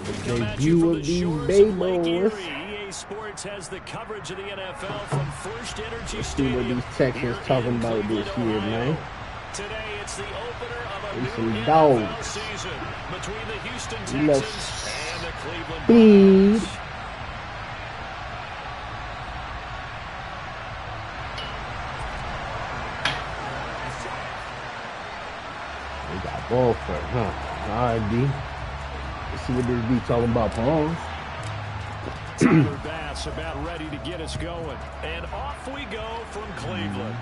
Debut of these Baybos. EA Sports has the coverage of the NFL from First Energy Stadium. See what these Texans talking about this year, man. Today it's the opener of a some new dogs. NFL season between the Houston Texans and the Cleveland Browns. We got ball for it, huh? All right, D. Let's see what this be talking about, Paul. Tyler Bass about ready to get us going. And off we go from Cleveland.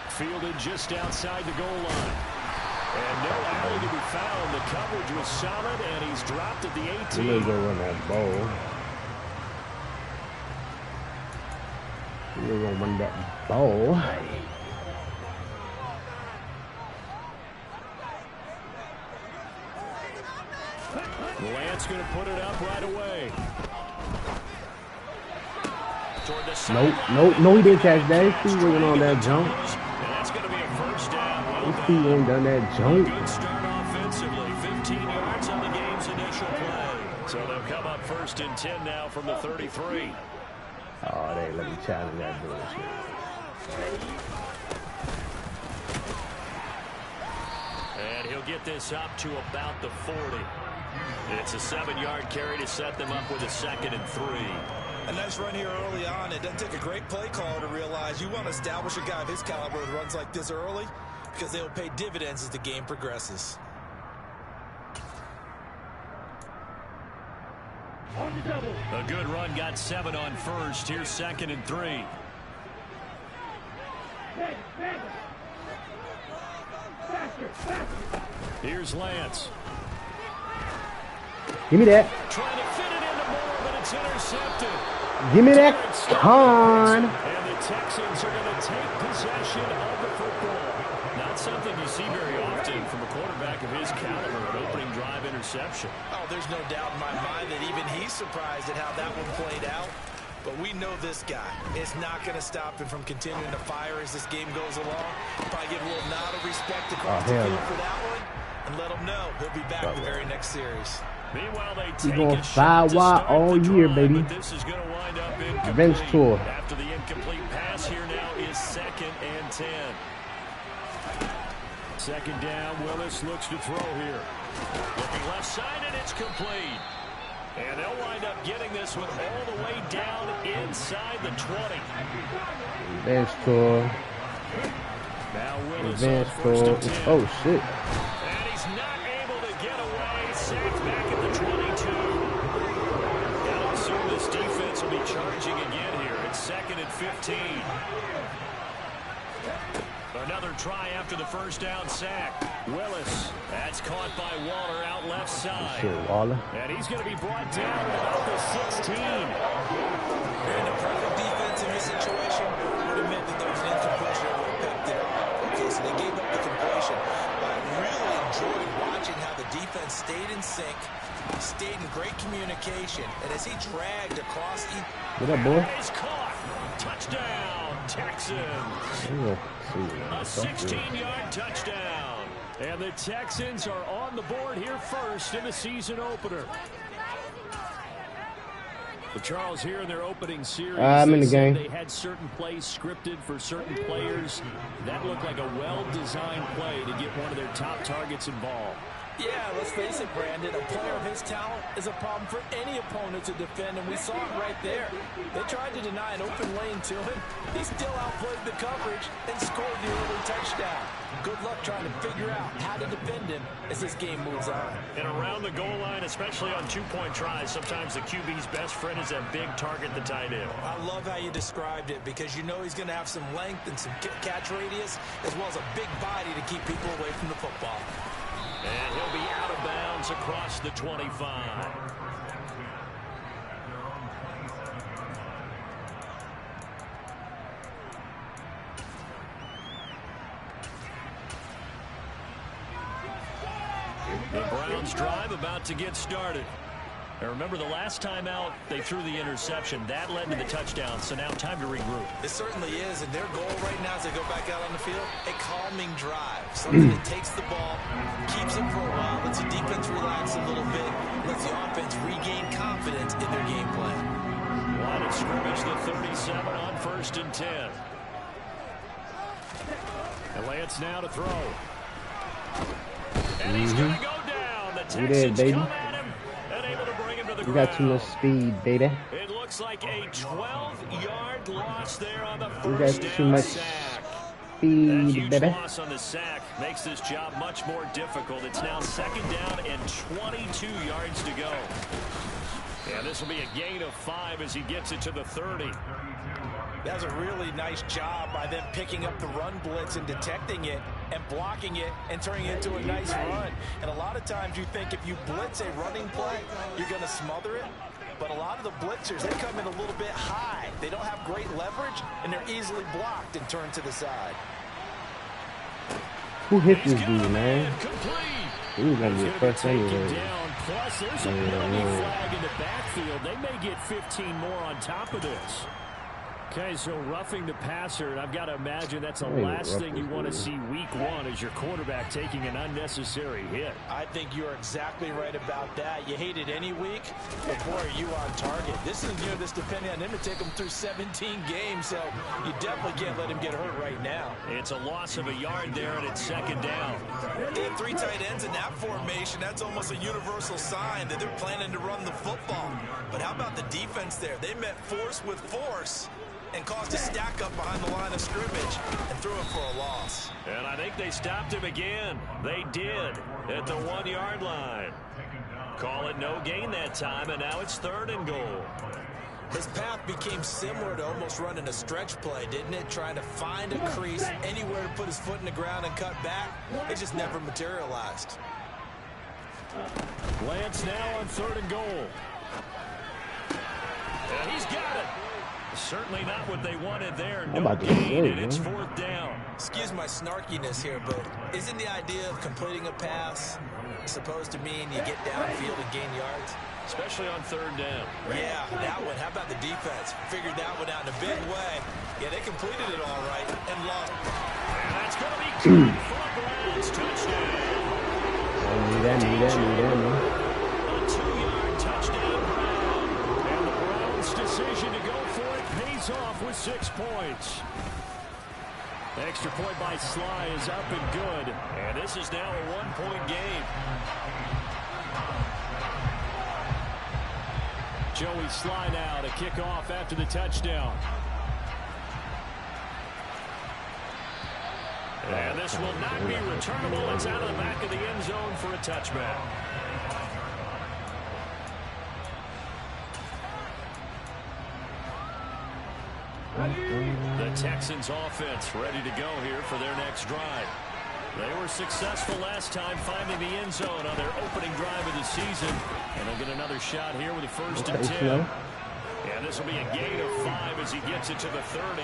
Fielded just outside the goal line. And no alley to be found. The coverage was solid, and he's dropped at the 18. We're going to go run that ball. We're going to run that ball. Lance going to put it up right away. No, he didn't catch that. His feet wasn't on that jump. And that's going to be a first down. His feet ain't done that jump. Good start offensively. 15 yards on the game's initial play. So they'll come up first and 10 now from the 33. Oh, they let me challenge that bullshit. And he'll get this up to about the 40. It's a 7-yard carry to set them up with a 2nd and 3. A nice run here early on. It doesn't take a great play caller to realize you want to establish a guy of his caliber with runs like this early because they'll pay dividends as the game progresses. A good run, got 7 on first. Here's 2nd and 3. Here's Lance. Give me that. Trying to fit it into more, but it's intercepted. Give me that con. And the Texans are going to take possession of the football. Not something you see very often from a quarterback of his caliber, an opening drive interception. Oh, there's no doubt in my mind that even he's surprised at how that one played out. But we know this guy is not going to stop him from continuing to fire as this game goes along. Probably give a little nod of respect across the field for that one and let him know he'll be back the very next series. Meanwhile, they take going 5 wide all year, baby. This is going to wind up Revenge tour. After the incomplete pass, here now is 2nd and 10. 2nd down, Willis looks to throw here. Looking left side, and it's complete. And they'll wind up getting this one all the way down inside the 20. Revenge tour. Now Willis Revenge on first tour. and 10. Oh, shit. And he's not able to get away. Sacked back at the 22. Gotta assume this defense will be charging again here. It's 2nd and 15. Another try after the first down sack. Willis, that's caught by Waller out left side. Shit, Waller. And he's going to be brought down at about the 16. And the perfect defense in this situation would have meant that there was an incompletion that would have picked it up. Okay, so they gave up the completion. But I really enjoyed watching how the defense stayed in sync, stayed in great communication, and as he dragged across each... What up, boy? He's caught. Touchdown, Texans. Yeah. A 16-yard touchdown. And the Texans are on the board here first in the season opener. Well, Charles, here in their opening series, I'm in the game. They had certain plays scripted for certain players. That looked like a well-designed play to get one of their top targets involved. Yeah, let's face it, Brandon. A player of his talent is a problem for any opponent to defend, and we saw it right there. They tried to deny an open lane to him. He still outplayed the coverage and scored the early touchdown. Good luck trying to figure out how to defend him as this game moves on. And around the goal line, especially on two-point tries, sometimes the QB's best friend is a big target, the tight end. I love how you described it because you know he's going to have some length and some catch radius as well as a big body to keep people away from the football. And he'll be out of bounds across the 25. The Browns drive about to get started. And remember, the last time out, they threw the interception. That led to the touchdown, so now time to regroup. It certainly is, and their goal right now as they go back out on the field, a calming drive. Something that takes the ball, keeps it for a while, lets the defense relax a little bit, lets the offense regain confidence in their game plan. Line of scrimmage, the 37 on 1st and 10. And Lance now to throw. And he's going to go down. The Texans come at him and able to bring him to the ground. You got too much speed, baby. It looks like a 12-yard loss there on the You first got too down much sack. That speed, huge baby. loss on the sack makes this job much more difficult. It's now 2nd down and 22 yards to go. And this will be a gain of 5 as he gets it to the 30. That was a really nice job by them picking up the run blitz and detecting it and blocking it and turning it into a nice run. And a lot of times you think if you blitz a running play, you're going to smother it. But a lot of the blitzers, they come in a little bit high. They don't have great leverage, and they're easily blocked and turned to the side. Who hit this dude, man? Complete. He was going to be a first anyway. Plus, there's a penalty flag in the backfield. They may get 15 more on top of this. Okay, so roughing the passer, and I've got to imagine that's the last thing you want to see week 1 is your quarterback taking an unnecessary hit. I think you're exactly right about that. You hate it any week, but boy, are you on target. This is a year that's depending on him to take him through 17 games, so you definitely can't let him get hurt right now. It's a loss of a yard there, and it's 2nd down. They have 3 tight ends in that formation. That's almost a universal sign that they're planning to run the football. But how about the defense there? They met force with force and caused a stack up behind the line of scrimmage and threw it for a loss. And I think they stopped him again. They did at the 1-yard line. Call it no gain that time, and now it's 3rd and goal. His path became similar to almost running a stretch play, didn't it? Trying to find a crease, anywhere to put his foot in the ground and cut back. It just never materialized. Lance now on 3rd and goal. And he's got it. Certainly not what they wanted there. No gain, and it's 4th down. Excuse my snarkiness here, but isn't the idea of completing a pass supposed to mean you get downfield and gain yards? Especially on 3rd down. Yeah, that one. How about the defense? Figured that one out in a big way. Yeah, they completed it all right and lost. And that's going to be good for a Browns touchdown. Need that. A 2-yard touchdown Brown. And the Browns' decision to go for it pays off with 6 points. Extra point by Sly is up and good. And this is now a 1-point game. Joey Sly now to kick off after the touchdown. And this will not be returnable. It's out of the back of the end zone for a touchback. The Texans offense ready to go here for their next drive. They were successful last time finding the end zone on their opening drive of the season. And they'll get another shot here with a 1st and 10. And this will be a gain of 5 as he gets it to the 30.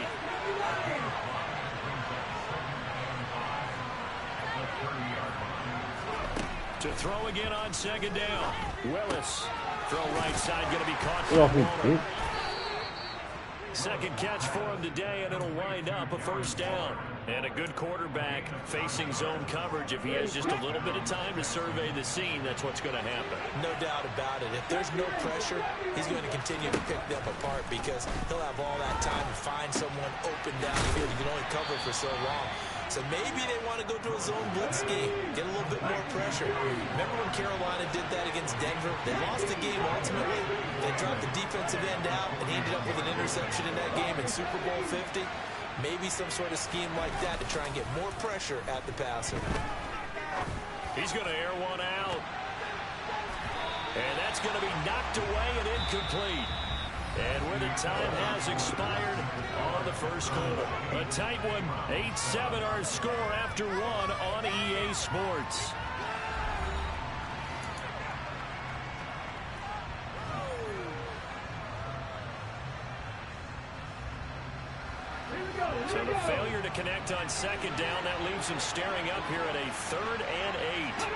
To throw again on 2nd down. Willis. Throw right side, going to be caught for Waller. Second catch for him today, and it'll wind up a 1st down. And a good quarterback facing zone coverage. If he has just a little bit of time to survey the scene, that's what's going to happen. No doubt about it. If there's no pressure, he's going to continue to pick them apart because he'll have all that time to find someone open downfield. You can only cover for so long. So maybe they want to go to a zone blitz game, get a little bit more pressure. Remember when Carolina did that against Denver? They lost the game ultimately. They dropped the defensive end out, and he ended up with an interception in that game in Super Bowl 50. Maybe some sort of scheme like that to try and get more pressure at the passer. He's going to air one out. And that's going to be knocked away and incomplete. And where the time has expired on the first quarter. A tight one, 8-7 our score after 1 on EA Sports. So the failure to connect on 2nd down, that leaves him staring up here at a 3rd and 8.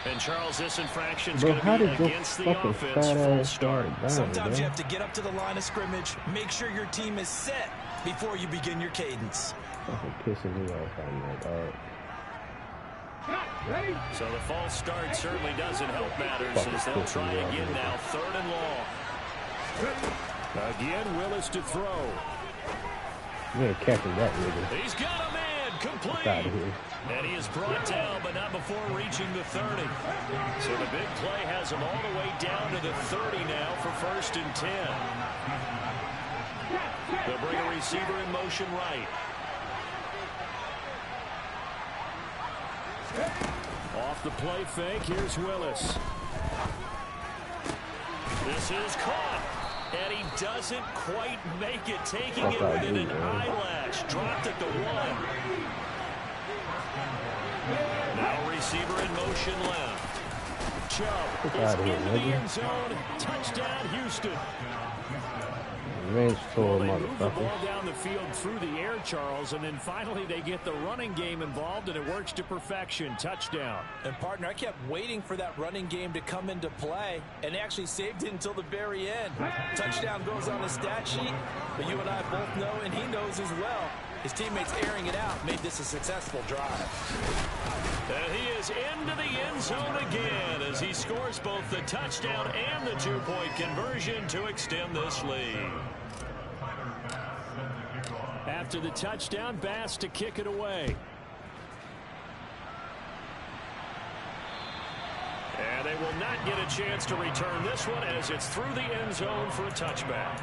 And Charles, this infraction's Bro, going how to be did your against the fucking offense. fat Full ass start. down, Sometimes you bro? have to get up to the line of scrimmage, make sure your team is set before you begin your cadence. Fucking pissing me off right now, dog. So the false start certainly doesn't help matters as they'll try again now. 3rd and long. Again, Willis to throw. You ain't catching that, nigga. He's got a man complete. Get out of here. And he is brought down, but not before reaching the 30. So the big play has him all the way down to the 30 now for 1st and 10. They'll bring a receiver in motion right. Off the play fake, here's Willis. This is caught. And he doesn't quite make it, taking it within an eyelash. Dropped at the 1. Now receiver in motion left. Chubb is into the end zone. Touchdown, Houston. Range tour, They move the motherfucker. ball down the field through the air, Charles, and then finally they get the running game involved, and it works to perfection. Touchdown. And, partner, I kept waiting for that running game to come into play, and they actually saved it until the very end. Touchdown goes on the stat sheet, but you and I both know, and he knows as well, his teammates airing it out made this a successful drive. And he is into the end zone again as he scores both the touchdown and the 2-point conversion to extend this lead. After the touchdown, Bass to kick it away. And they will not get a chance to return this one as it's through the end zone for a touchback.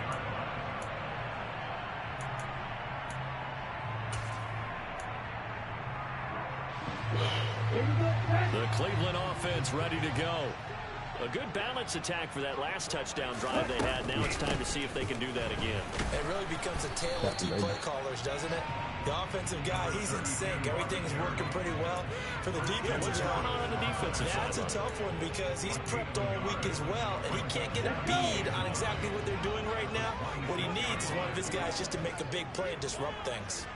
The Cleveland offense ready to go. A good balance attack for that last touchdown drive they had. Now it's time to see if they can do that again. It really becomes a tale of two play callers, doesn't it? The offensive guy, he's in sync. Everything is working pretty well. For the defensive What's going on the defensive side? That's a tough one because he's prepped all week as well, and he can't get a bead on exactly what they're doing right now. What he needs is one of his guys just to make a big play and disrupt things.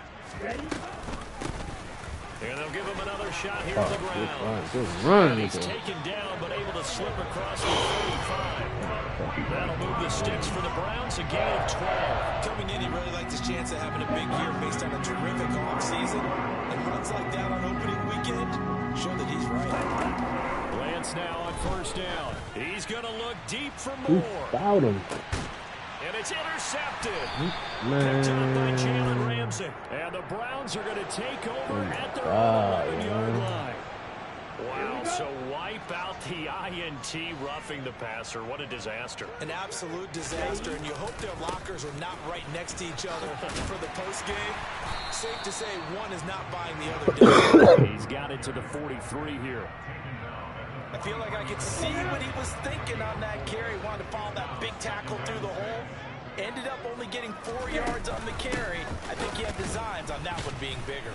And they'll give him another shot here on the ground. Just run. He's taken down, but able to slip across the 35. That'll move the sticks for the Browns, a gain of 12. Coming in, he really liked his chance of having a big year based on a terrific offseason. And runs like that on opening weekend show that he's right. Lance now on 1st down. He's going to look deep for Who more. fouled him? And it's intercepted. Man. Picked up by Jalen Ramsey. And the Browns are going to take over at their 11-yard line. Wow, so wipe out the INT, roughing the passer. What a disaster. An absolute disaster, and you hope their lockers are not right next to each other for the postgame. Safe to say one is not buying the other down. He's got it to the 43 here. I feel like I could see what he was thinking on that carry. Wanted to follow that big tackle through the hole. Ended up only getting 4 yards on the carry. I think he had designs on that one being bigger.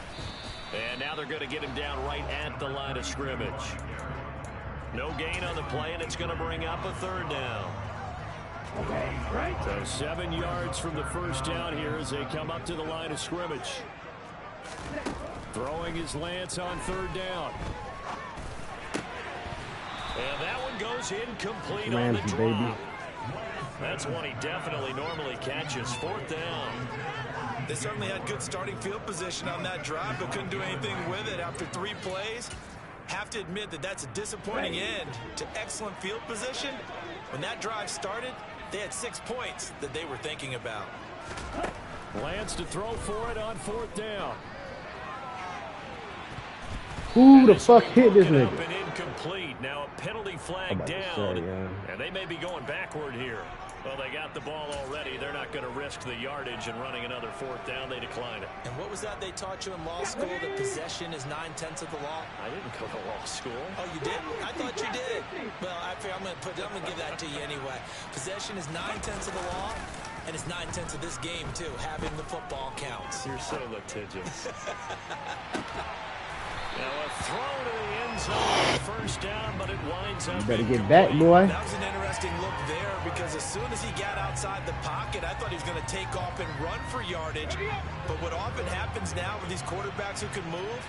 And now they're going to get him down right at the line of scrimmage. No gain on the play, and it's going to bring up a 3rd down. So 7 yards from the 1st down here as they come up to the line of scrimmage. Throwing his Lance on 3rd down. And that one goes incomplete on the drop. Baby. That's one he definitely normally catches. 4th down. They certainly had good starting field position on that drive, but couldn't do anything with it after 3 plays. Have to admit that that's a disappointing end to excellent field position. When that drive started, they had 6 points that they were thinking about. Lance to throw for it on 4th down. Who the fuck hit this nigga? Up and incomplete. Now a penalty flag down, and they may be going backward here. Well, they got the ball already. They're not going to risk the yardage and running another 4th down. They decline it. And what was that they taught you in law school, that possession is 9/10 of the law? I didn't go to law school. Oh, you did? I thought you did. Well, I'm going to give that to you anyway. Possession is 9/10 of the law, and it's 9/10 of this game, too. Having the football counts. You're so litigious. Now a throw to the end zone, 1st down, but it winds up. You better get back, boy. That was an interesting look there because as soon as he got outside the pocket, I thought he was going to take off and run for yardage. But what often happens now with these quarterbacks who can move,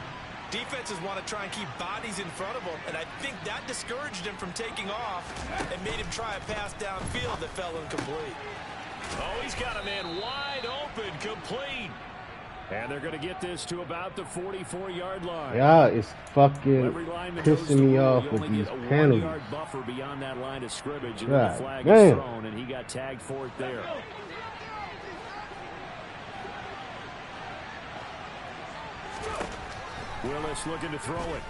Defenses want to try and keep bodies in front of him, and I think that discouraged him from taking off and made him try a pass downfield that fell incomplete. Oh, he's got a man wide open, complete. And they're going to get this to about the 44-yard line. Yeah, it's fucking pissing me off with these penalties. Buffer beyond that line of scrimmage, and God, the flag damn. is thrown, and he got tagged for it there. Willis looking to throw it.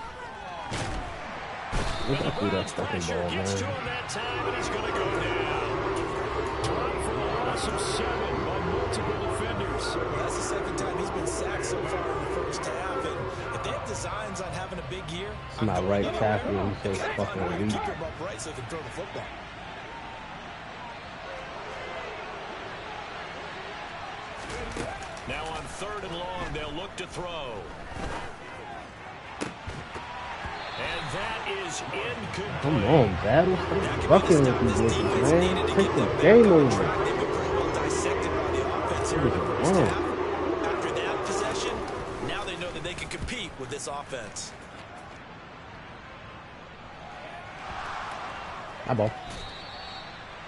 Look at that fucking ball, Gets to man. him that time, and he's going to go down. Dropped for a loss of 7 by multiple defenders. That's the second time he's been sacked so far in the first half, and if they have designs on having a big year, It's my right tackle. He's so fucking weak. keep him upright so they can throw the football. Now on 3rd and long, they'll look to throw. And that is incomplete. Come on, Battle. Stop fucking with these niggas, man. Take the game over. They've been pretty well dissected by the offense here in the first half. After that possession, now they know that they can compete with this offense. High ball.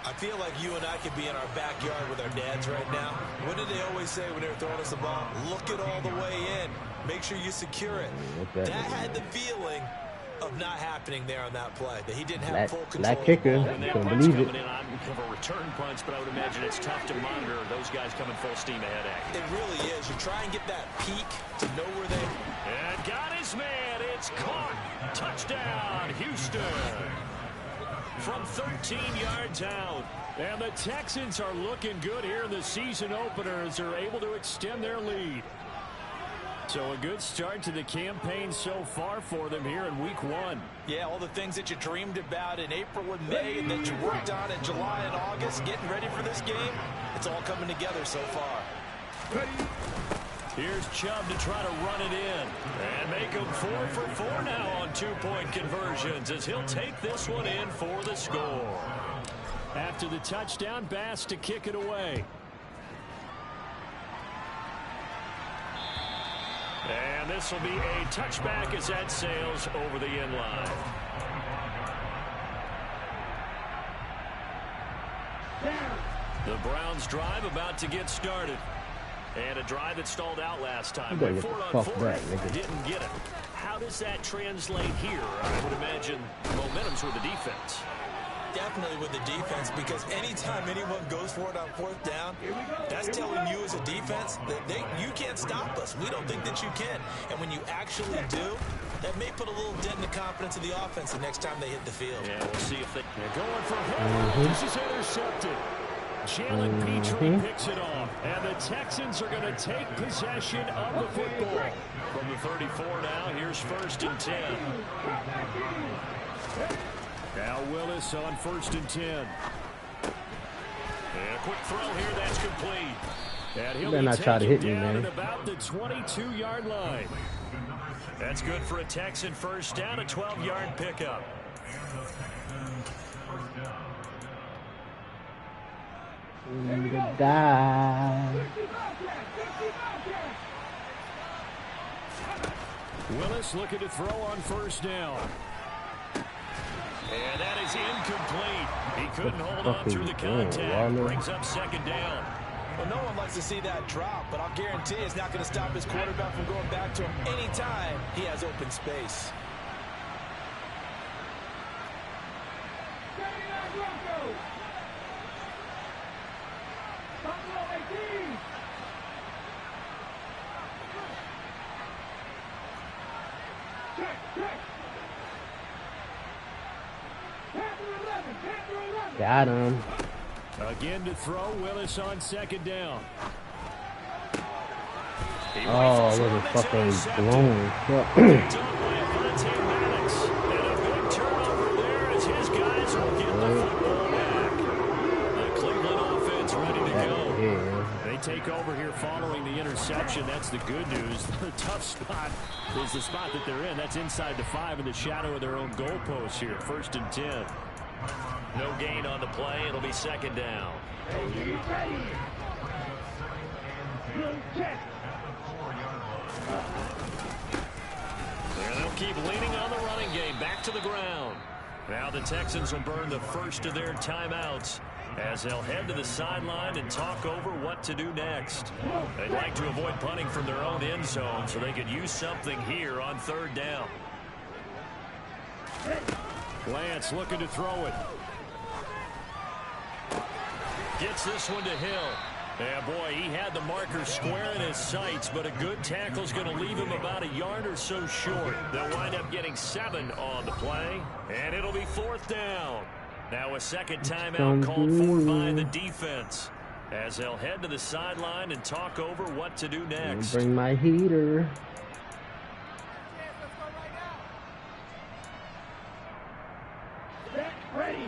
I feel like you and I could be in our backyard with our dads right now. What did they always say when they were throwing us the ball? Look it all the way in. Make sure you secure it. That had the feeling of not happening there on that play, that he didn't have full control. That kicker, couldn't believe it. I would cover return punts, but I would imagine it's tough to monitor those guys coming full steam ahead at you. It really is. You try and get that peak to know where they... And got his man. It's caught. Touchdown, Houston. From 13 yards out. And the Texans are looking good here in the season opener as they're able to extend their lead. So a good start to the campaign so far for them here in week 1. Yeah, all the things that you dreamed about in April and May and that you worked on in July and August, getting ready for this game, it's all coming together so far. Here's Chubb to try to run it in. And make him 4 for 4 now on 2-point conversions as he'll take this one in for the score. After the touchdown, Bass to kick it away. And this will be a touchback as that sails over the end line. The Browns drive about to get started. And a drive that stalled out last time. You gotta get the fuck back, nigga. Didn't get it. How does that translate here? I would imagine momentum's with the defense. Definitely with the defense, because anytime anyone goes for it on 4th down, that's telling you as a defense that you can't stop us. We don't think that you can. And when you actually do, that may put a little dent in the confidence of the offense the next time they hit the field. Yeah, we'll see if they're going for him. This is intercepted. Jalen Petrie picks it off, and the Texans are going to take possession of the football. From the 34 now, here's 1st and 10. Now Willis on 1st and 10. And a quick throw here, that's complete. And he'll better not try to hit me, down man. at about the 22-yard line. That's good for a Texan first down, a 12-yard pickup. Die. Willis looking to throw on 1st down. And that is incomplete. He couldn't hold on through the contact. Brings up 2nd down. Well, no one likes to see that drop, but I'll guarantee it's not going to stop his quarterback from going back to him anytime he has open space. Got him. Again to throw. Willis on 2nd down. Oh, what a fucking blown. Picked up by Avonte Maddox. And a big turnover there as his guys will get the football back. The Cleveland offense ready to go. Yeah. They take over here following the interception. That's the good news. The tough spot is the spot that they're in. That's inside the 5 in the shadow of their own goalpost here. 1st and 10. No gain on the play. It'll be 2nd down. keep leaning on the running game. Back to the ground. Now the Texans will burn the first of their timeouts as they'll head to the sideline and talk over what to do next. They'd like to avoid punting from their own end zone so they could use something here on third down. Lance looking to throw it. Gets this one to Hill. Yeah, boy, he had the marker square in his sights, but a good tackle is going to leave him about a yard or so short. They'll wind up getting 7 on the play, and it'll be 4th down. Now a second timeout called for by the defense as they'll head to the sideline and talk over what to do next. Bring my heater. Ready.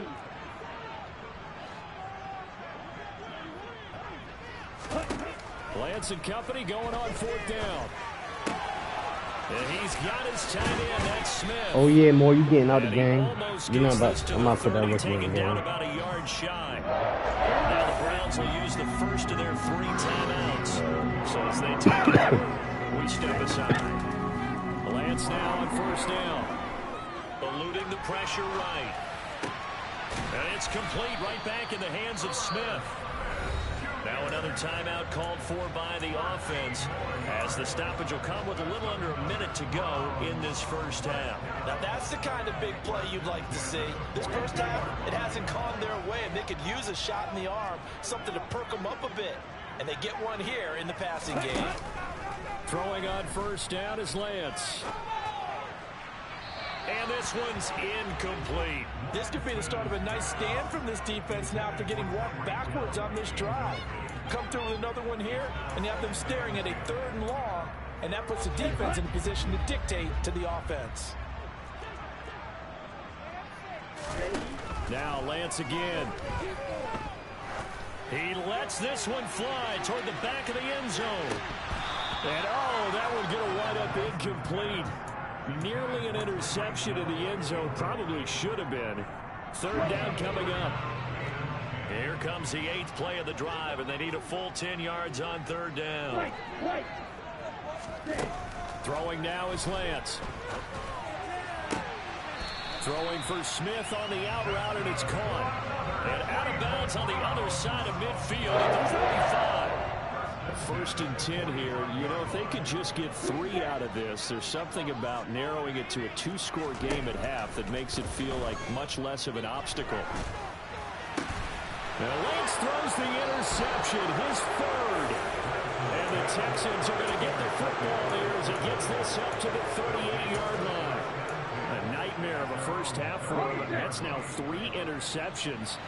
Lance and company going on 4th down. And he's got his tight end, that's Smith. Oh yeah, more you getting out of the game. You know about I'm not for that rookie taken down game. about a yard shy. Now the Browns will use the first of their 3 timeouts. So as they take it over, we step aside. Lance now on 1st down. Eluding the pressure right. And it's complete right back in the hands of Smith. Now another timeout called for by the offense as the stoppage will come with a little under a minute to go in this first half. Now that's the kind of big play you'd like to see. This first half, it hasn't gone their way, and they could use a shot in the arm, something to perk them up a bit. And they get one here in the passing game. Throwing on 1st down is Lance. And this one's incomplete. This could be the start of a nice stand from this defense now after getting walked backwards on this drive. Come through with another one here, and you have them staring at a 3rd and long, and that puts the defense in a position to dictate to the offense. Now Lance again. He lets this one fly toward the back of the end zone. And oh, that one's going to wind up incomplete. Nearly an interception in the end zone. Probably should have been. 3rd down coming up. Here comes the 8th play of the drive, and they need a full 10 yards on 3rd down. Throwing now is Lance. Throwing for Smith on the out route, and it's caught. And out of bounds on the other side of midfield at the 45. 1st and 10 here. You know, if they could just get 3 out of this, there's something about narrowing it to a 2-score game at half that makes it feel like much less of an obstacle. Now Lance throws the interception, his 3rd. And the Texans are going to get the football there as he gets this up to the 38-yard line. A nightmare of a first half for him. That's now 3 interceptions.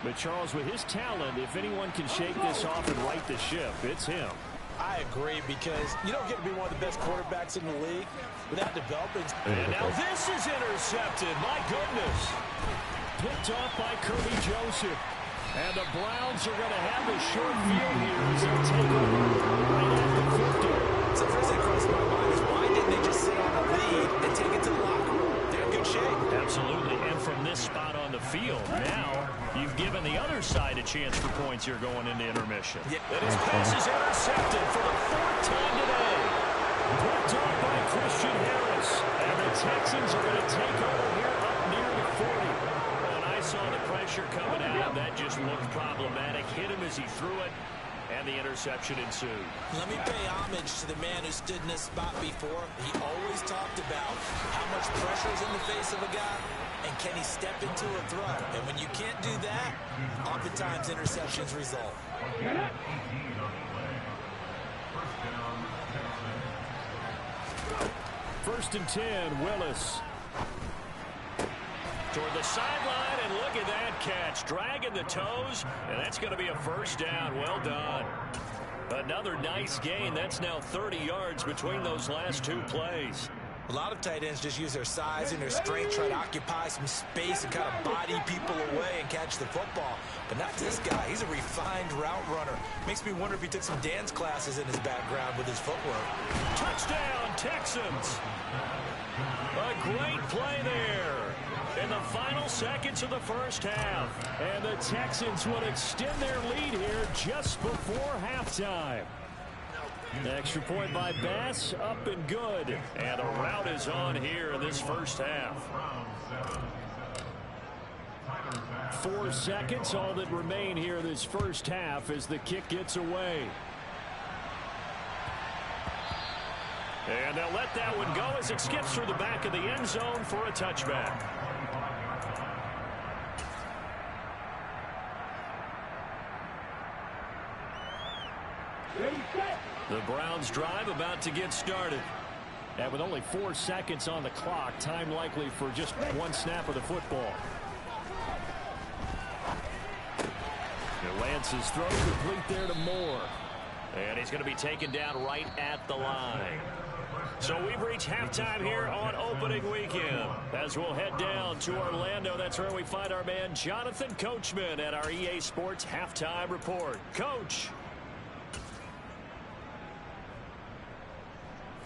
But, Charles, with his talent, if anyone can shake this off and right the ship, it's him. I agree, because you don't get to be one of the best quarterbacks in the league without developing. And now this is intercepted. My goodness. Picked off by Kirby Joseph. And the Browns are going to have a short field here as they take over right at the 50. So first thing crossed my mind is why didn't they just sit on the lead and take it to the locker room? They're in good shape. Absolutely. And from this spot on the field, now you've given the other side a chance for points here going into intermission. Yeah. And his pass is intercepted for the 4th time today. Picked off by Christian Harris. And the Texans are going to take over here up near the 40. When I saw the pressure coming out, that just looked problematic. Hit him as he threw it, and the interception ensued. Let me pay homage to the man who stood in this spot before. He always talked about how much pressure is in the face of a guy, and can he step into a throw? And when you can't do that, oftentimes interceptions result. 1st and 10, Willis. Toward the sideline, and look at that catch. Dragging the toes, and that's going to be a 1st down. Well done. Another nice gain. That's now 30 yards between those last 2 plays. A lot of tight ends just use their size and their strength, try to occupy some space and kind of body people away and catch the football. But not this guy. He's a refined route runner. Makes me wonder if he took some dance classes in his background with his footwork. Touchdown, Texans. A great play there in the final seconds of the first half. And the Texans will extend their lead here just before halftime. Extra point by Bass, up and good. And a rout is on here in this first half. 4 seconds, all that remain here this first half as the kick gets away. And they'll let that one go as it skips through the back of the end zone for a touchback. The Browns drive about to get started. And with only 4 seconds on the clock, time likely for just one snap of the football. And Lance's throw complete there to Moore. And he's going to be taken down right at the line. So we've reached halftime here on opening weekend. As we'll head down to Orlando, that's where we find our man Jonathan Coachman at our EA Sports Halftime Report. Coach.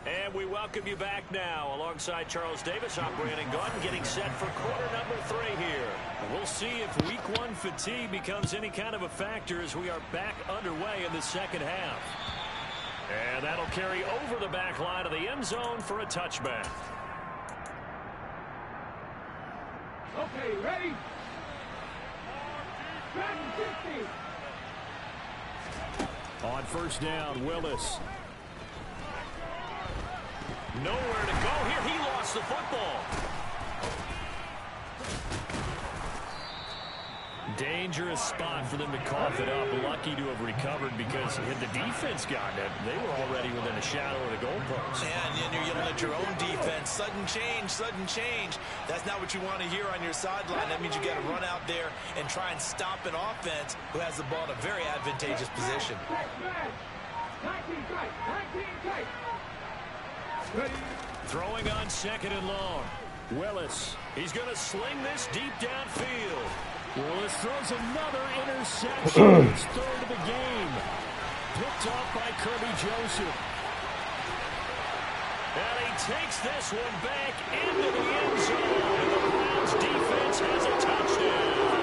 And we welcome you back now. Alongside Charles Davis, I'm Brandon Gordon, getting set for quarter number 3 here. We'll see if week 1 fatigue becomes any kind of a factor as we are back underway in the second half. And that'll carry over the back line of the end zone for a touchback. Okay, ready? On first down, Willis. Nowhere to go here. He lost the football. Dangerous spot for them to cough it up. Lucky to have recovered because had the defense gotten it, they were already within a shadow of the goalpost. Yeah, and you're yelling at your own defense. Sudden change, sudden change. That's not what you want to hear on your sideline. That means you got to run out there and try and stop an offense who has the ball in a very advantageous position. Throwing on second and long. Willis. He's going to sling this deep downfield. Willis throws another interception. His third of the game. Picked off by Kirby Joseph. And he takes this one back into the end zone. And the Browns defense has a touchdown.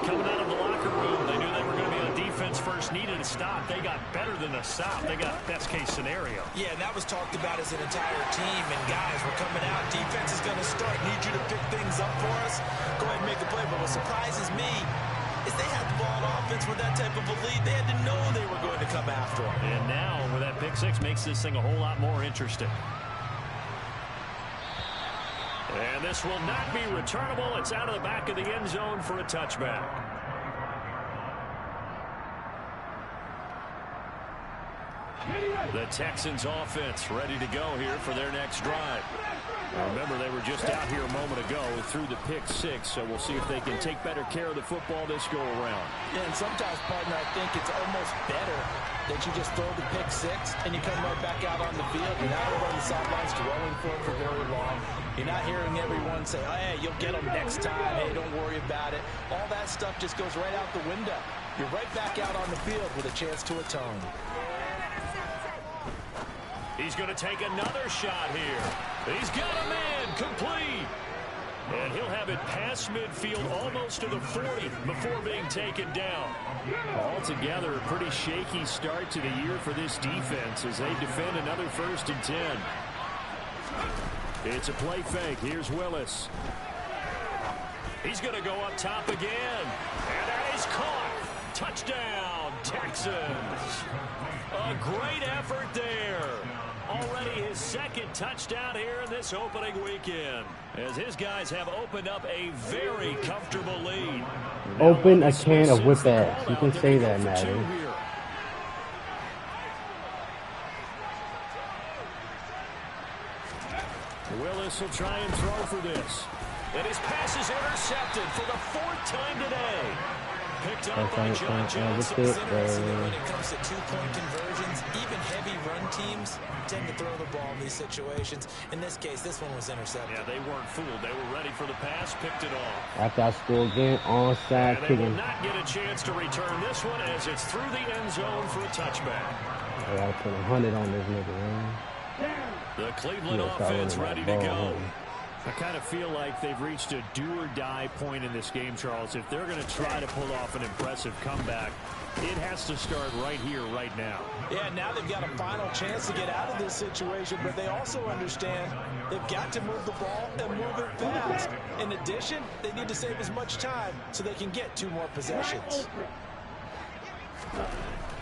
Coming out of the locker room, they knew they were going to be on defense first, needed a stop. They got better than a stop. They got best case scenario. Yeah, and that was talked about as an entire team. And guys, we're coming out. Defense is going to start. Need you to pick things up for us. Go ahead and make the play. But what surprises me is they had the ball on offense with that type of a lead. They had to know they were going to come after them. And now, with that pick six, makes this thing a whole lot more interesting. And this will not be returnable. It's out of the back of the end zone for a touchback. The Texans offense ready to go here for their next drive. Remember, they were just out here a moment ago through the pick six, so we'll see if they can take better care of the football this go around. Yeah, and sometimes, partner, I think it's almost better that you just throw the pick six and you come right back out on the field. You're not over on the sidelines dwelling for it for very long. You're not hearing everyone say, oh, hey, you'll get them next time. Hey, don't worry about it. All that stuff just goes right out the window. You're right back out on the field with a chance to atone. He's going to take another shot here. He's got a man complete. And he'll have it past midfield almost to the 40 before being taken down. Altogether, a pretty shaky start to the year for this defense as they defend another 1st and 10. It's a play fake. Here's Willis. He's going to go up top again. And that is caught. Touchdown, Texans. A great effort there. Already his 2nd touchdown here in this opening weekend. As his guys have opened up a very comfortable lead. Open a can of whip ass. You can say that, Madden. Willis will try and throw for this. And his pass is intercepted for the 4th time today. Picked up by John Johnson. When it comes to two-point conversions, even heavy run teams tend to throw the ball in these situations. In this case, this one was intercepted. Yeah, they weren't fooled. They were ready for the pass, picked it off. After I score again, onside kicking. They will not get a chance to return this one as it's through the end zone for a touchback. I gotta put 100 on this nigga, man. The Cleveland offense ready to go. I kind of feel like they've reached a do-or-die point in this game, Charles. If they're going to try to pull off an impressive comeback, It has to start right here, right now. Yeah, now they've got a final chance to get out of this situation, but they also understand they've got to move the ball and move it fast. In addition, they need to save as much time so they can get 2 more possessions.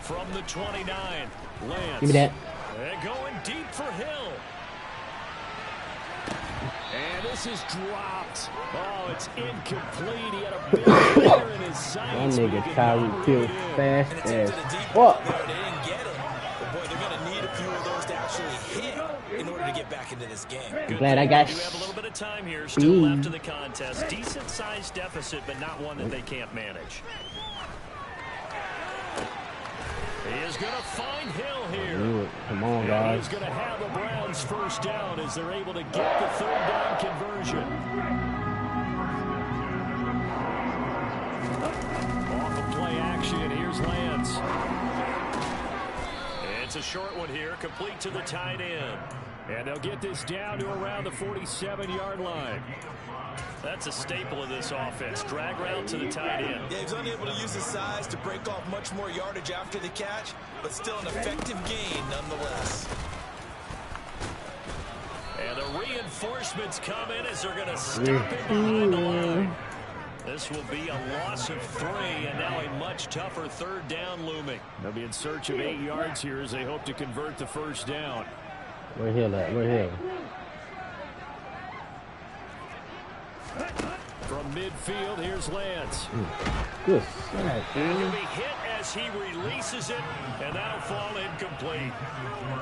From the 29, Lance. Give me that. And going deep for Hill. And this is dropped. Oh, it's incomplete. He had a big player in his sights. That nigga Tyreek Hill fast And it's as into the deep fuck. there. They didn't get it. But boy, they're going to need a few of those to actually hit in order to get back into this game. I'm glad I got We do have a little bit of time here. Still left in the contest. Decent-sized deficit, but not one that they can't manage. He is going to find Hill here. Come on, guys. He's going to have a Browns first down as they're able to get the 3rd down conversion. Off of play action, here's Lance. It's a short one here, complete to the tight end. And they'll get this down to around the 47-yard line. That's a staple of this offense. Drag route to the tight end. Yeah, he's unable to use his size to break off much more yardage after the catch, but still an effective gain nonetheless. And the reinforcements come in as they're going to stop him behind the line. This will be a loss of 3, and now a much tougher 3rd down looming. They'll be in search of 8 yards here as they hope to convert the first down. Where Hill at? Where Hill? From midfield, here's Lance. Good sack, And he'll man. be hit as he releases it, and that'll fall incomplete.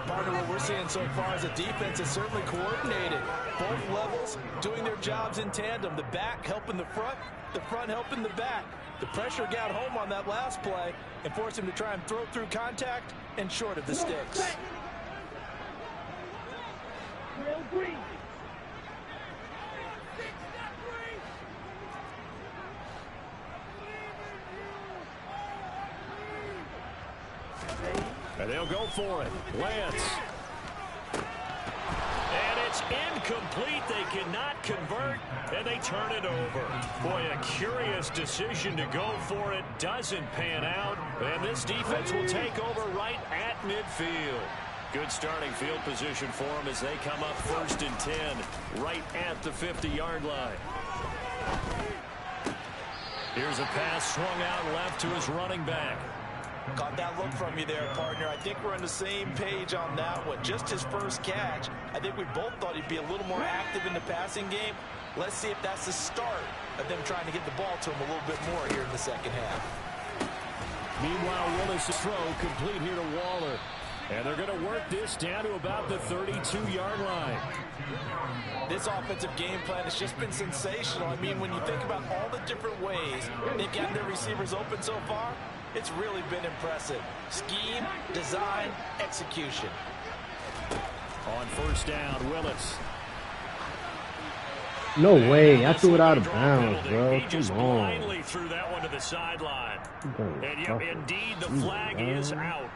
Part of what we're seeing so far is the defense is certainly coordinated. Both levels doing their jobs in tandem. The back helping the front helping the back. The pressure got home on that last play and forced him to try and throw through contact and short of the sticks. And they'll go for it. Lance. And it's incomplete. They cannot convert, and they turn it over. Boy, a curious decision to go for it. Doesn't pan out, and this defense will take over right at midfield. Good starting field position for them as they come up 1st and 10, right at the 50-yard line. Here's a pass swung out left to his running back. Caught that look from you there, partner. I think we're on the same page on that one. Just his first catch. I think we both thought he'd be a little more active in the passing game. Let's see if that's the start of them trying to get the ball to him a little bit more here in the second half. Meanwhile, Willis' throw complete here to Waller. And they're going to work this down to about the 32-yard line. This offensive game plan has just been sensational. I mean, when you think about all the different ways they've gotten their receivers open so far, it's really been impressive. Scheme, design, execution. On first down, Willis. No way. I threw it out of bounds, bro. He just Come on. blindly threw that one to the sideline. And yep, indeed, the flag is out.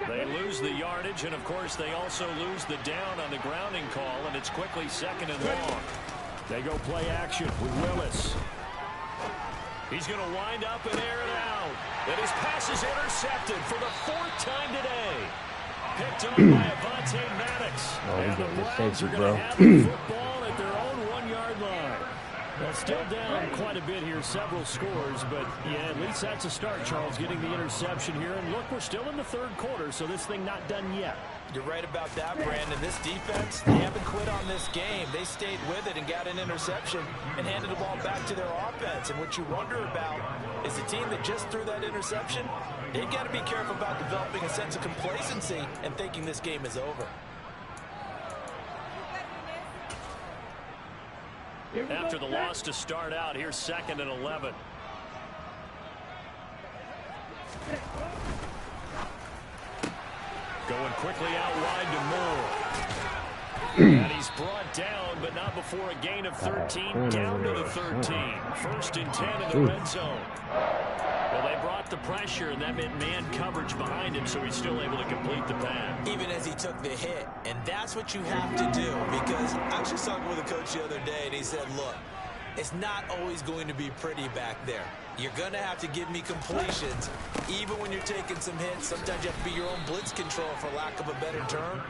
They lose the yardage, and of course they also lose the down on the grounding call, and it's quickly 2nd and long. They go play action with Willis. He's going to wind up and air it out. And his pass is intercepted for the 4th time today. Picked up by Avonte Maddox. And the Browns are going to have the football at their own 1-yard line. Well, still down quite a bit here, several scores, but yeah, at least that's a start, Charles, getting the interception here. And look, we're still in the 3rd quarter, so this thing not done yet. You're right about that, Brandon. This defense, they haven't quit on this game. They stayed with it and got an interception and handed the ball back to their offense. And what you wonder about is the team that just threw that interception, they've got to be careful about developing a sense of complacency and thinking this game is over. After the loss to start out, here's 2nd and 11. Going quickly out wide to Moore. And he's brought down, but not before a gain of 13, down to the 13. 1st and 10 in the red zone. Well, they brought the pressure, and that meant man coverage behind him, so he's still able to complete the pass. Even as he took the hit, and that's what you have to do, because I was just talking with a coach the other day, and he said, look, it's not always going to be pretty back there. You're going to have to give me completions, even when you're taking some hits. Sometimes you have to be your own blitz control, for lack of a better term.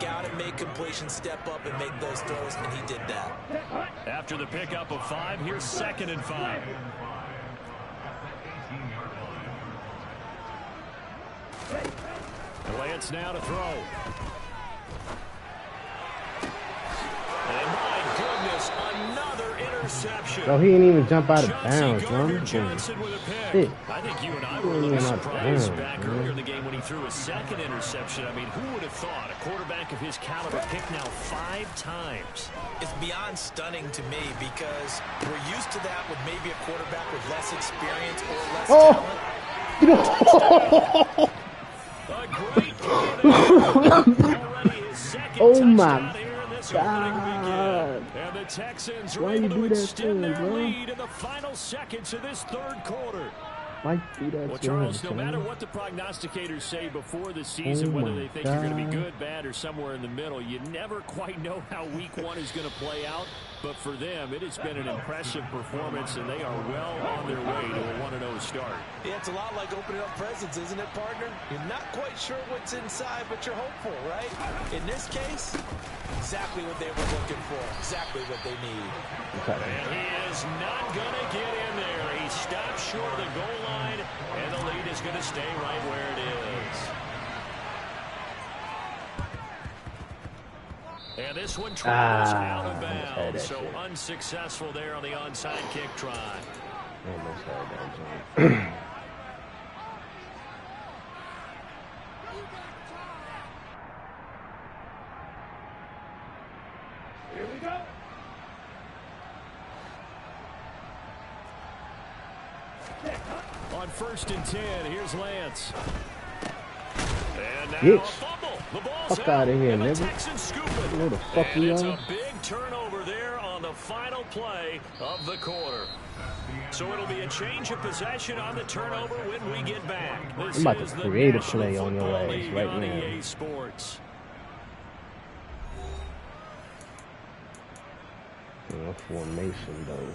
Got to make completions, step up, and make those throws, and he did that. After the pickup of 5, here's 2nd and 5. Lance now to throw. And my goodness, another interception. So he didn't even jump out of bounds, Johnson with a pick. I think you and I were a little surprised back earlier in the game when he threw his 2nd interception. I mean, who would have thought a quarterback of his caliber picked now 5 times? It's beyond stunning to me, because we're used to that with maybe a quarterback with less experience or less talent. A great already his 2nd oh my God. And the Texans are able to extend their lead in the final seconds of this 3rd quarter. Why do that? Well, Charles, no matter what the prognosticators say before the season, whether they think you're going to be good, bad, or somewhere in the middle, you never quite know how week 1 is going to play out. But for them, it has been an impressive performance, and they are well on their way to a 1-0 start. Yeah, it's a lot like opening up presents, isn't it, partner? You're not quite sure what's inside, but you're hopeful, right? In this case, exactly what they were looking for, exactly what they need. Okay. And he is not going to get in there. He stopped short of the goal line, and the lead is going to stay right where it is. And this one travels out of bounds, so unsuccessful there on the onside kick try. Almost had that jump. Here we go. On 1st and 10, here's Lance. And now Bitch. a fumble. The ball's Fuck out of here, nigga. Texans scoop it. You know the fuck and we it's are? a big turnover there on the final play of the quarter. So it'll be a change of possession on the turnover when we get back. This I'm about is to the create a National play on your Football ass League right on now. EA Sports. Formation though.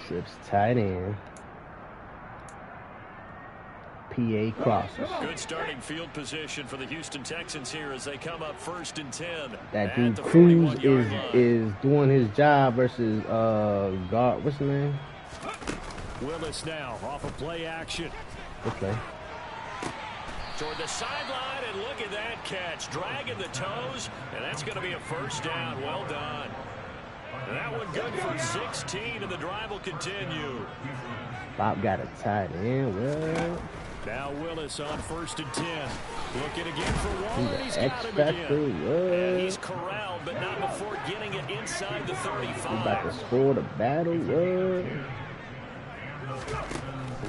Trips tight end. PA crosses. Good starting field position for the Houston Texans here as they come up 1st and 10. That dude Cruz is doing his job versus guard. What's his name? Willis now off of play action. Okay. Toward the sideline, and look at that catch. Dragging the toes, and that's going to be a 1st down. Well done. That one good for 16, and the drive will continue. Bob got a tight end. Well, now Willis on 1st and 10. Looking again for Waller. He's X got him factor. again. And he's corralled, but not before getting it inside the 35. About to score the battle.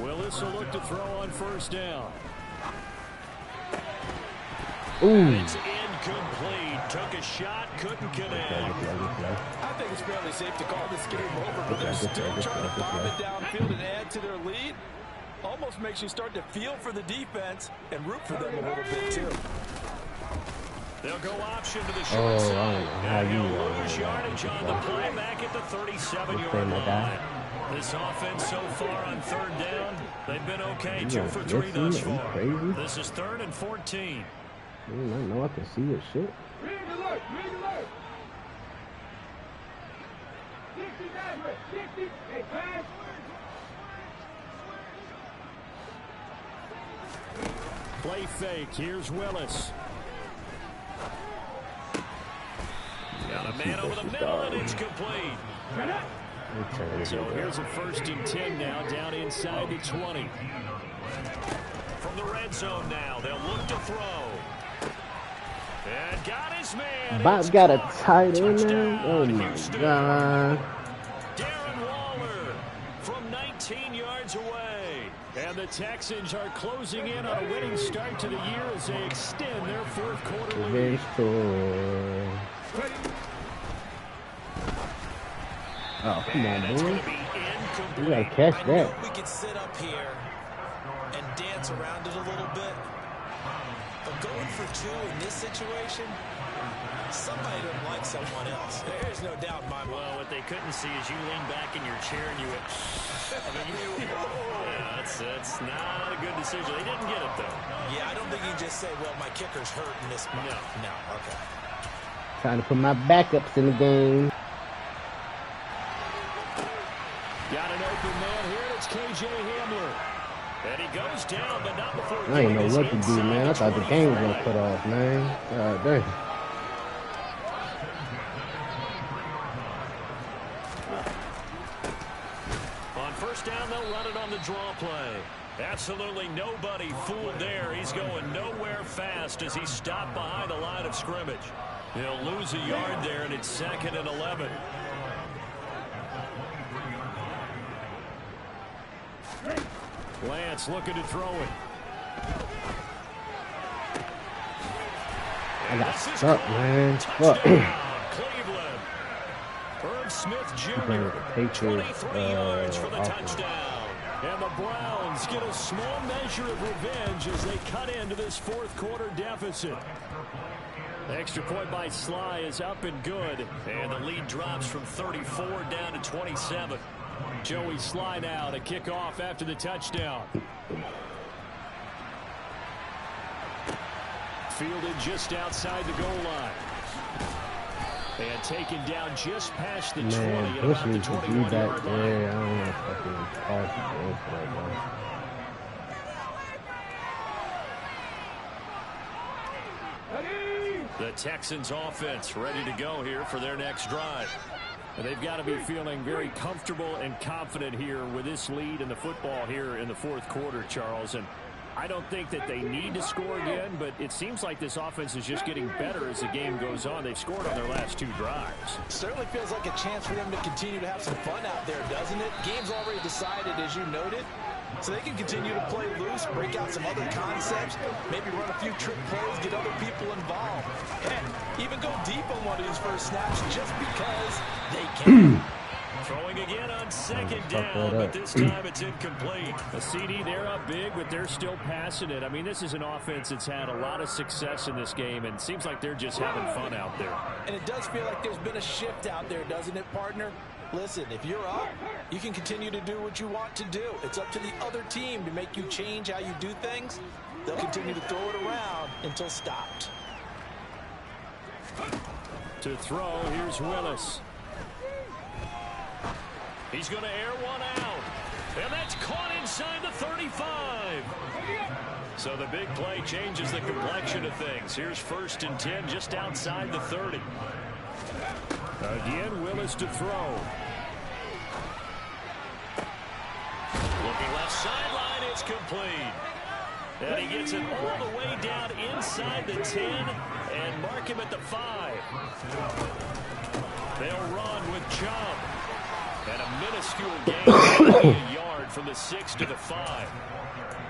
Willis will look to throw on 1st down. Ooh. It's incomplete. Took a shot, couldn't connect. I think it's fairly safe to call this game over, but they're still trying to bomb it downfield and add to their lead. Almost makes you start to feel for the defense and root for them a little bit, too. They'll go option to the short side. I don't know how you lose yardage on the play back at the 37-yard line. This offense so far on 3rd down, they've been okay. 2 for 3 thus far. This is 3rd and 14. I know I can see this shit. Green alert, green alert. 60, hey, pass. Play fake. Here's Willis. Got a man over the middle, and it's complete. So here's a 1st and 10 now, down inside the 20. From the red zone now, they'll look to throw. And got his man. Bob's got a tight end now. Oh my God. Darren Waller from 19 yards away. And the Texans are closing in on a winning start to the year as they extend their 4th quarter lead. Revenge tour. Oh, come on, That's going boy. to be incomplete. You gotta catch I that. know we could sit up here and dance around it a little bit, but going for 2 in this situation, somebody doesn't like someone else. There's no doubt in my mind. Well, what they couldn't see is you lean back in your chair and you went, yeah, that's not a good decision. They didn't get it, though. Yeah, I don't think you can just say, well, my kicker's hurt in this spot. No, okay. Trying to put my backups in the game. Got an open man here, and it's K.J. Hamler. And he goes down, but not before I ain't know getting what to his do, man. I thought the game was gonna 25. cut off, man. God dang. On first down, they'll run it on the draw play. Absolutely nobody fooled there. He's going nowhere fast as he's stopped behind the line of scrimmage. He'll lose a yard there, and it's 2nd and 11. Lance looking to throw it. I got stuck, man. Fuck. Cleveland. Herb Smith Playing Jr. with the Patriots, 23 yards for the offense. touchdown. And the Browns get a small measure of revenge as they cut into this 4th quarter deficit. The extra point by Sly is up and good. And the lead drops from 34 down to 27. Joey Sly now to kick off after the touchdown. Fielded just outside the goal line. And taken down just past the 20 Man, at Bush about the needs to be 21-yard back line. there. I don't want to fucking call for right now. The Texans offense ready to go here for their next drive. And they've got to be feeling very comfortable and confident here with this lead in the football here in the 4th quarter, Charles. And I don't think that they need to score again, but it seems like this offense is just getting better as the game goes on. They've scored on their last 2 drives. Certainly feels like a chance for them to continue to have some fun out there, doesn't it? Game's already decided, as you noted. So they can continue to play loose, break out some other concepts, maybe run a few trick plays, get other people involved. Heck, even go deep on one of these first snaps just because they can. Throwing again on 2nd down, but this time it's incomplete. A CD, they're up big, but they're still passing it. I mean, this is an offense that's had a lot of success in this game, and it seems like they're just having fun out there. And it does feel like there's been a shift out there, doesn't it, partner? Listen, if you're up, you can continue to do what you want to do. It's up to the other team to make you change how you do things. They'll continue to throw it around until stopped. To throw, here's Willis. He's going to air one out. And that's caught inside the 35. So the big play changes the complexion of things. Here's 1st and 10 just outside the 30. Again, Willis to throw. Looking left sideline, it's complete. And he gets it all the way down inside the 10 and mark him at the 5. They'll run with Chubb. And a minuscule gain, a yard from the 6 to the 5.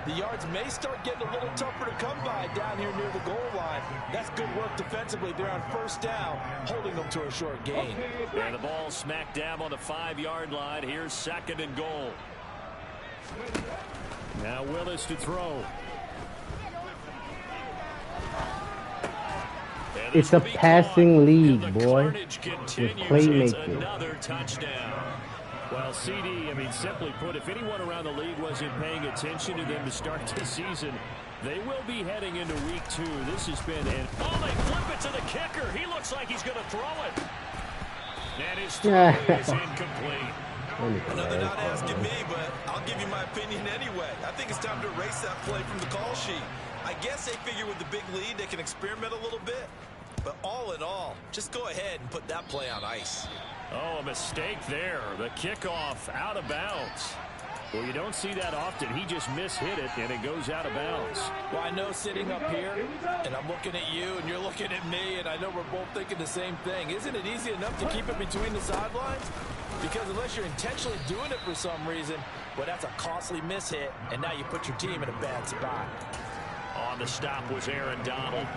The yards may start getting a little tougher to come by down here near the goal line. That's good work defensively there on 1st down, holding them to a short gain. And the ball smack dab on the 5-yard line. Here's 2nd and goal. Now Willis to throw. It's a passing league, boy, with playmaking. Another touchdown. Well, CD, I mean, simply put, if anyone around the league wasn't paying attention to them to start this season, they will be heading into week 2. This has been they flip it to the kicker. He looks like he's going to throw it. And his throw is incomplete. I know they're not asking me, but I'll give you my opinion anyway. I think it's time to erase that play from the call sheet. I guess they figure with the big lead they can experiment a little bit. But all in all, just go ahead and put that play on ice. Oh, a mistake there. The kickoff out of bounds. Well, you don't see that often. He just mishit it, and it goes out of bounds. Well, I know sitting up here, and I'm looking at you, and you're looking at me, and I know we're both thinking the same thing. Isn't it easy enough to keep it between the sidelines? Because unless you're intentionally doing it for some reason, well, that's a costly mishit, and now you put your team in a bad spot. On the stop was Aaron Donald.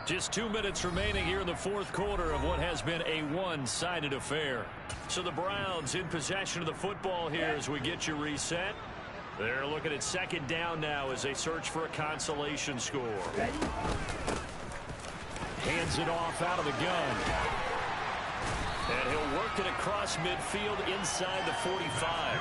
Just 2 minutes remaining here in the fourth quarter of what has been a one-sided affair. So the Browns in possession of the football here as we get you reset. They're looking at second down now as they search for a consolation score. Hands it off out of the gun. And he'll work it across midfield inside the 45.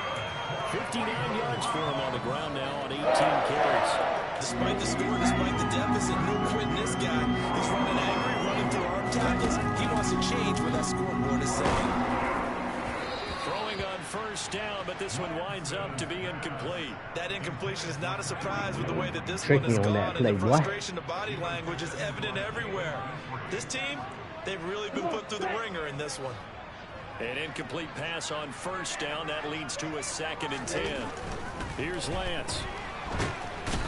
59 yards for him on the ground now on 18 carries. Despite the score, despite the deficit, no quitting this guy. He's running angry, running through arm tackles. He wants to change where that scoreboard is saying. Throwing on first down, but this one winds up to be incomplete. That incompletion is not a surprise with the way that this Tricky one has on gone. that play, And the frustration of body language is evident everywhere. This team, they've really been put through the ringer in this one. An incomplete pass on first down. That leads to a 2nd and 10. Here's Lance.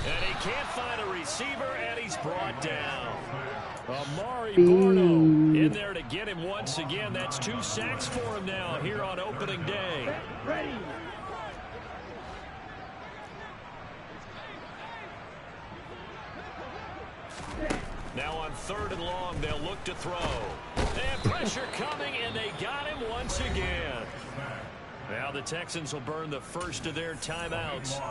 And he can't find a receiver, and he's brought down. Amari Borno in there to get him once again. That's 2 sacks for him now here on opening day. Ready. Now on 3rd and long, they'll look to throw. They have pressure coming, and they got him once again. Now the Texans will burn the first of their timeouts.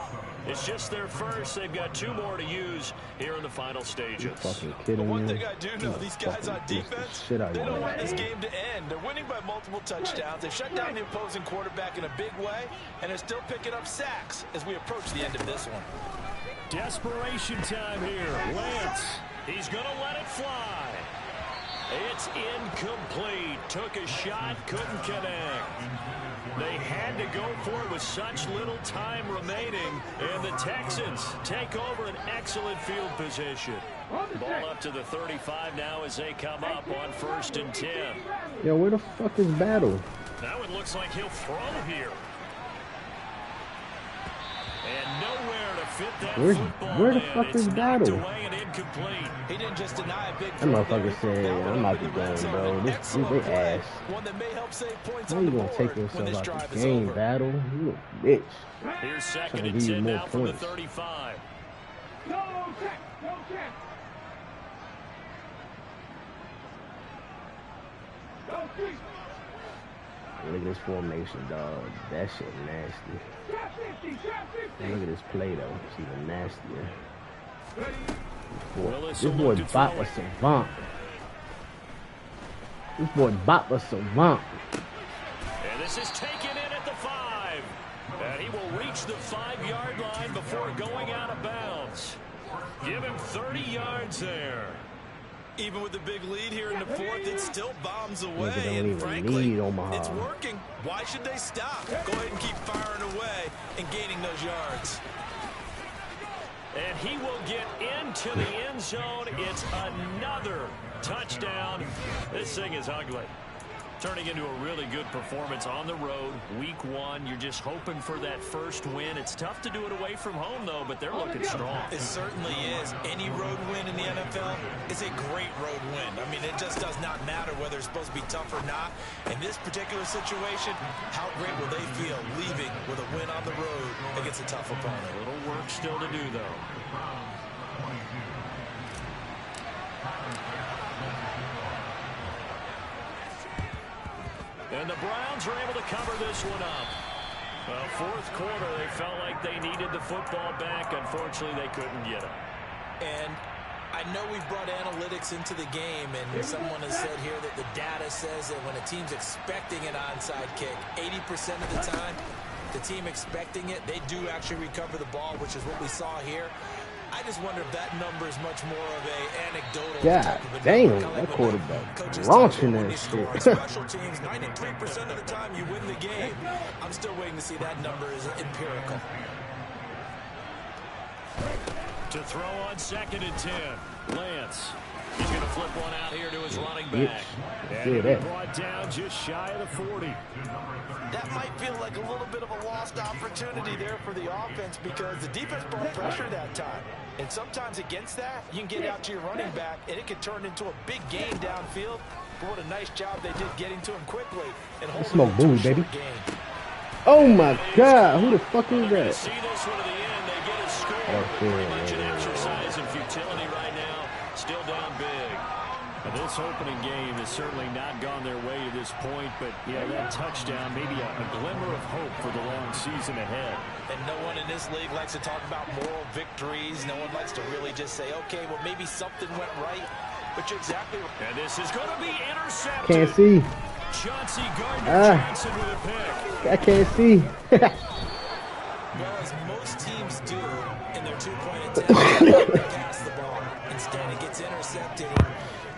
It's just their first. They've got 2 more to use here in the final stages. Fucking kidding But one me? thing I do know, these guys on defense, they don't want this game to end. They're winning by multiple touchdowns. They've shut down the opposing quarterback in a big way, and they're still picking up sacks as we approach the end of this one. Desperation time here. Lance, he's going to let it fly. It's incomplete. Took a shot, couldn't connect. They had to go for it with such little time remaining, and the Texans take over an excellent field position. Ball up to the 35 now as they come up on 1st and 10. Yo, where the fuck is Battle? That one looks like he'll throw here. And nowhere to fit that football. Where the in. fuck is It's knocked Battle? away and incomplete. He didn't just deny a big That throw there. motherfucker said, I'm out the game, bro. This they ass. One that may help save points How on you the gonna board take when yourself this out drive the is game, over. Battle? You a bitch. Here's 2nd Trying to and give you 10 more now from the points. 35. No check. No check. No check. Look at this formation, dog. That shit nasty. Trap 50. Trap 50. Look at this play, though. It's even nastier. Willis This will boy look to Bop throw a it. savant. This boy Bop a savant. And this is taken in at the 5. And he will reach the 5-yard line before going out of bounds. Give him 30 yards there. Even with the big lead here in the fourth, it still bombs away. Nigga don't And even frankly, need Omaha. it's working. Why should they stop? Go ahead and keep firing away and gaining those yards. And he will get into the end zone. It's another touchdown. This thing is ugly. Turning into a really good performance on the road. Week 1, you're just hoping for that first win. It's tough to do it away from home, though, but they're looking strong. It certainly is. Any road win in the NFL is a great road win. I mean, it just does not matter whether it's supposed to be tough or not. In this particular situation, how great will they feel leaving with a win on the road against a tough opponent? A little work still to do, though. And the Browns are able to cover this one up. Well, fourth quarter, they felt like they needed the football back. Unfortunately, they couldn't get it. And I know we've brought analytics into the game, and someone has said here that the data says that when a team's expecting an onside kick, 80% of the time, the team expecting it, they do actually recover the ball, which is what we saw here. I just wonder if that number is much more of a anecdotal type of a damn, number. Kind of that like quarterback coaches launching tell you when that you score on shit. special teams, 93% of the time you win the game. I'm still waiting to see that number is empirical. To throw on 2nd and 10. Lance. He's going to flip one out here to his running back. And he'll be brought down just shy of the 40. That might feel like a little bit of a lost opportunity there for the offense because the defense brought pressure that time. And sometimes against that, you can get out to your running back, and it can turn into a big gain downfield. But what a nice job they did getting to him quickly and holding Smoke him to boom, a short baby. gain. Oh my God, who the fuck is We're going to that? see this one to the end. They get a score. Okay, Pretty much an yeah. exercise in futility right now. Still down big. And this opening game has certainly not gone their way to this point, but yeah, that touchdown, maybe a glimmer of hope for the long season ahead. And no one in this league likes to talk about moral victories. No one likes to really just say, okay, well, maybe something went right. But you're exactly right. And this is going to be intercepted. Can't see. Chauncey Gardner-Johnson with a pick. I can't see. Well, as most teams do in their two-point attempt, they pass the ball. Instead, it gets intercepted.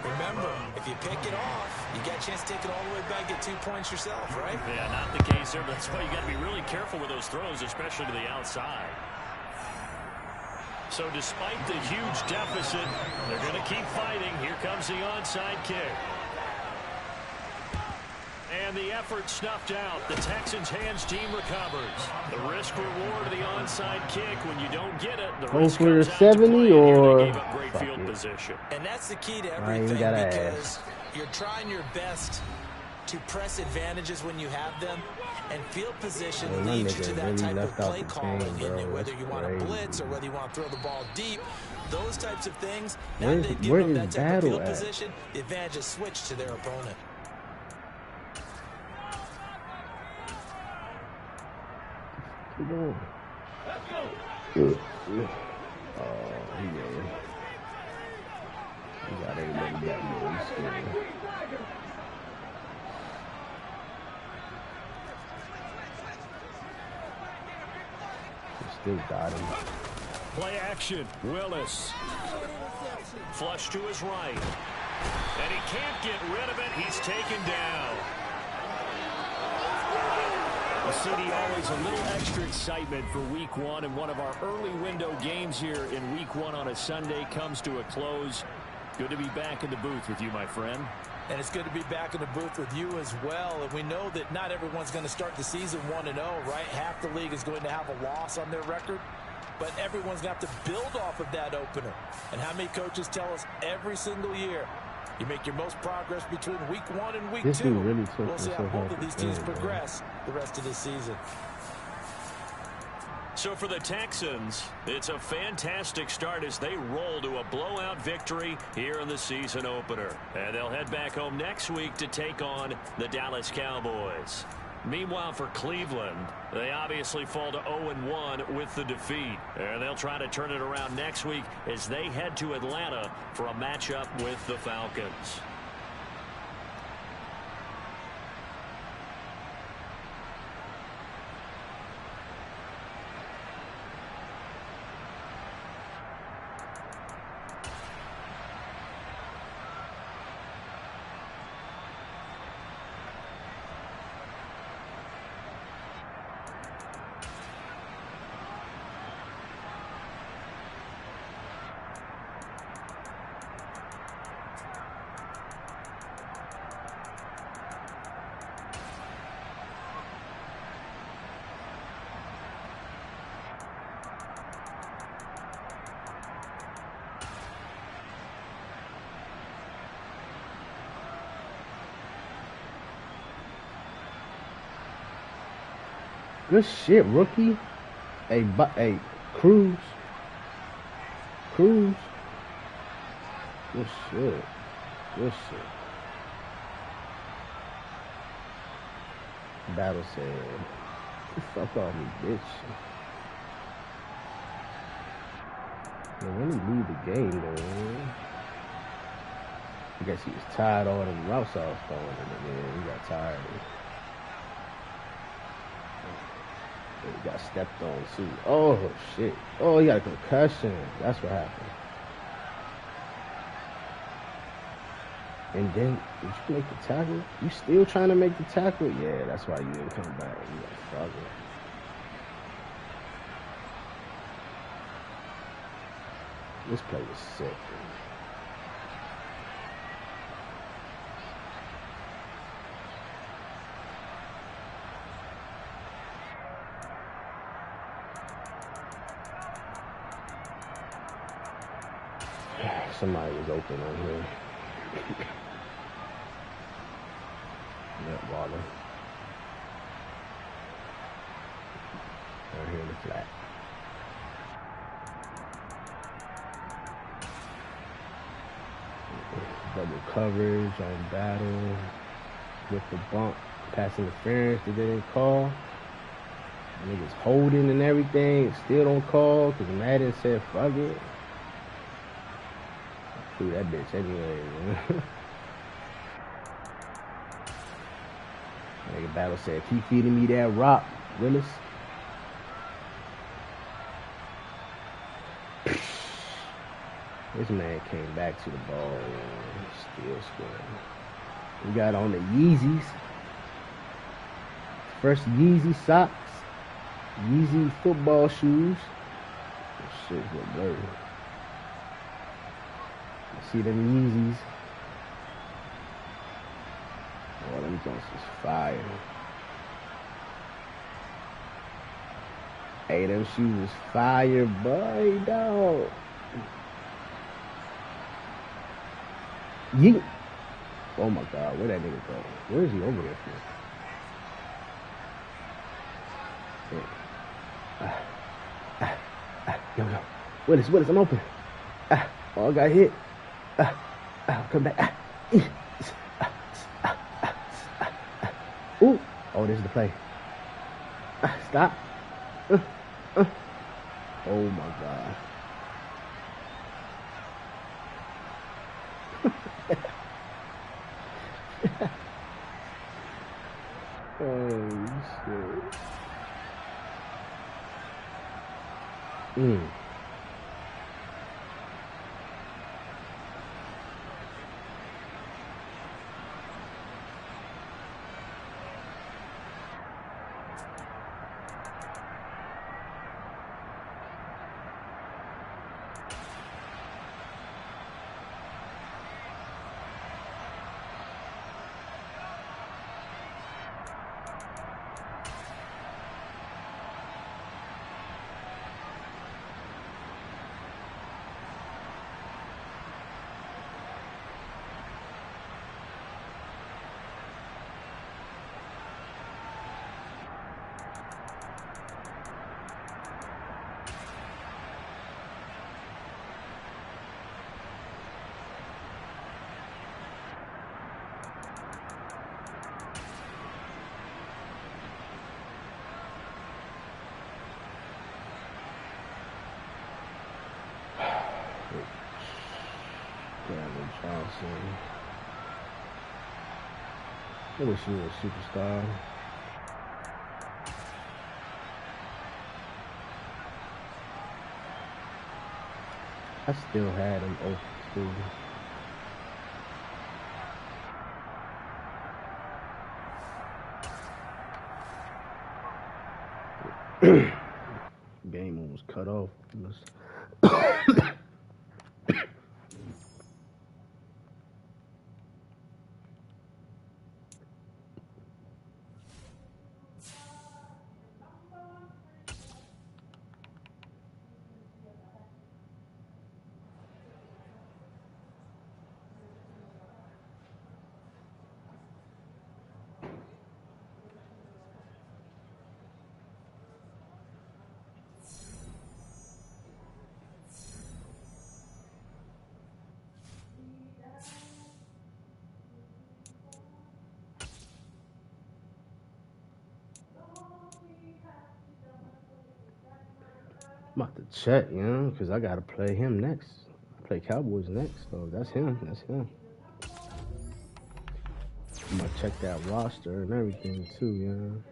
Remember, if you pick it off, you get a chance to take it all the way back, get 2 points yourself, right? Yeah, not the case there. That's why you got to be really careful with those throws, especially to the outside. So despite the huge deficit, they're going to keep fighting. Here comes the onside kick. And the effort snuffed out. The Texans' hands team recovers. The risk reward of the onside kick. When you don't get it, the risk comes out 70 to play. or They gave up great field position. And that's the key to I everything, ain't gotta because ask. you're trying your best to press advantages when you have them, and field position Man, my leads you to nigga that really type of left out play the calling, game, bro. and whether That's you want to crazy. blitz or whether you want to throw the ball deep, those types of things. Now Where- they've where given them is that type of Battle field at? position, the advantage is switched to their opponent. Keep going. Oh, yeah. You got everybody got me. He's scared. He still got him. Play action. Willis. Flush to his right. And he can't get rid of it. He's taken down. Well, CD, always a little extra excitement for week one, and one of our early window games here in week one on a Sunday comes to a close. Good to be back in the booth with you, my friend. And it's good to be back in the booth with you as well. And we know that not everyone's going to start the season 1-0, right? Half the league is going to have a loss on their record. But everyone's going to have to build off of that opener. And how many coaches tell us every single year, you make your most progress between week 1 and week 2. This dude really took We'll see how himself both off of the these teams field, man. progress the rest of this season. So for the Texans, it's a fantastic start as they roll to a blowout victory here in the season opener. And they'll head back home next week to take on the Dallas Cowboys. Meanwhile, for Cleveland, they obviously fall to 0-1 with the defeat. And they'll try to turn it around next week as they head to Atlanta for a matchup with the Falcons. Good shit, rookie. Hey, Cruz. Good shit. Battle said, fuck off me, bitch. Man, when he leave the game, though, man. I guess he was tired of all them routes I was throwing him, and then he got tired. He got stepped on too. Oh shit. Oh, he got a concussion. That's what happened. And then, did you make the tackle? You still trying to make the tackle? Yeah, that's why you didn't come back. You like, fuck it. This play was sick. Somebody was open on here. Yep, Waller. Right here in the flat. double coverage on battle with the bump, pass interference that they didn't call. Niggas holding and everything, still don't call because Madden said fuck it. I threw that bitch anyway, man. Nigga battle said, keep feeding me that rock, Willis. This man came back to the ball and still scoring. We got on the Yeezys. First Yeezy socks. Yeezy football shoes. Oh, shit, look blurry. You see them Yeezys? Oh, them joints is fire. Hey, them shoes is fire, boy, dog. Yeet. Oh my God, where that nigga go? Where is he over there for? Yeah. Yo. Willis, I'm open. Oh, I got hit. Come back. Ooh. Oh, this is the play. Stop. Oh my God. Oh shit. I wish he was a superstar. I still had him open too. Game almost cut off. I'm about to check, you know, because I got to play him next. I play Cowboys next, so that's him. That's him. I'm going to check that roster and everything, too, you know.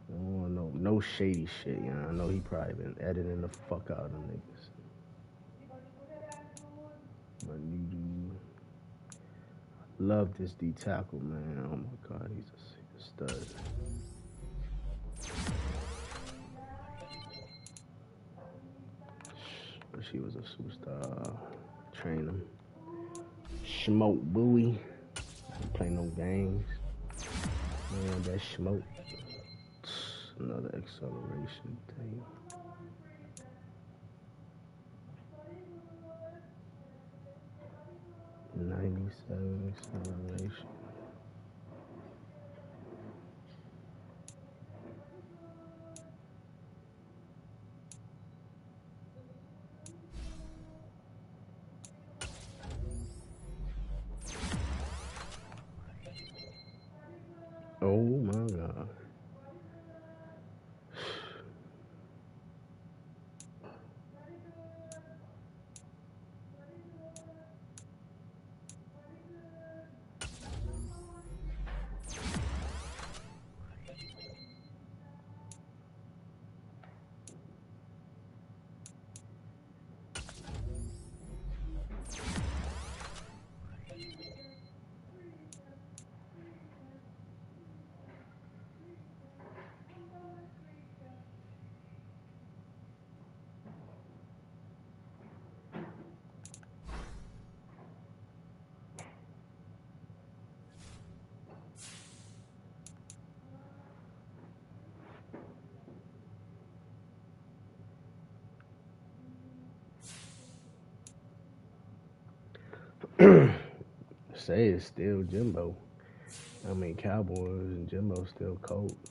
I don't want no shady shit, you know. I know he probably been editing the fuck out of them niggas. But you do love this D tackle, man. Oh my God, he's a stud. She was a superstar. Train him. Smoke buoy. Don't play no games. Man, that smoke. Another acceleration thing. .97 acceleration. Oh my God. Say it's still Jimbo. I mean, Cowboys and Jimbo still Colts.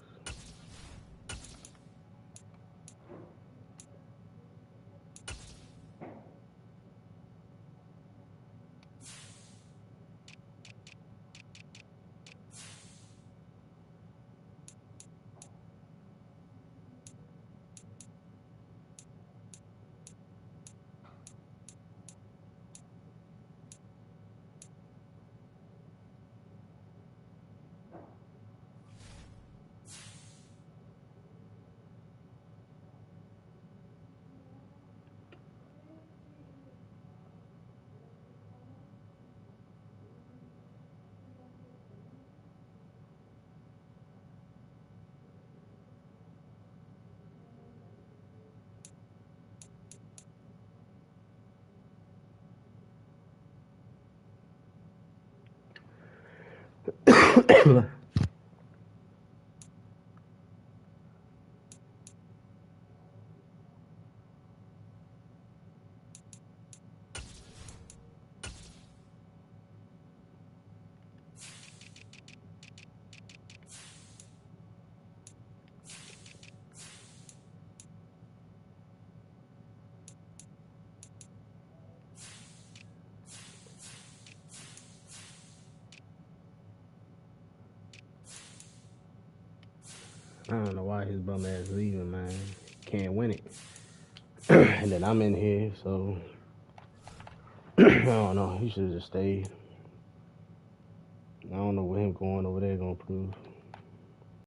I don't know why his bum ass leaving, man. Can't win it. And then I'm in here, so I don't know. He should have just stayed. I don't know what him going over there gonna prove.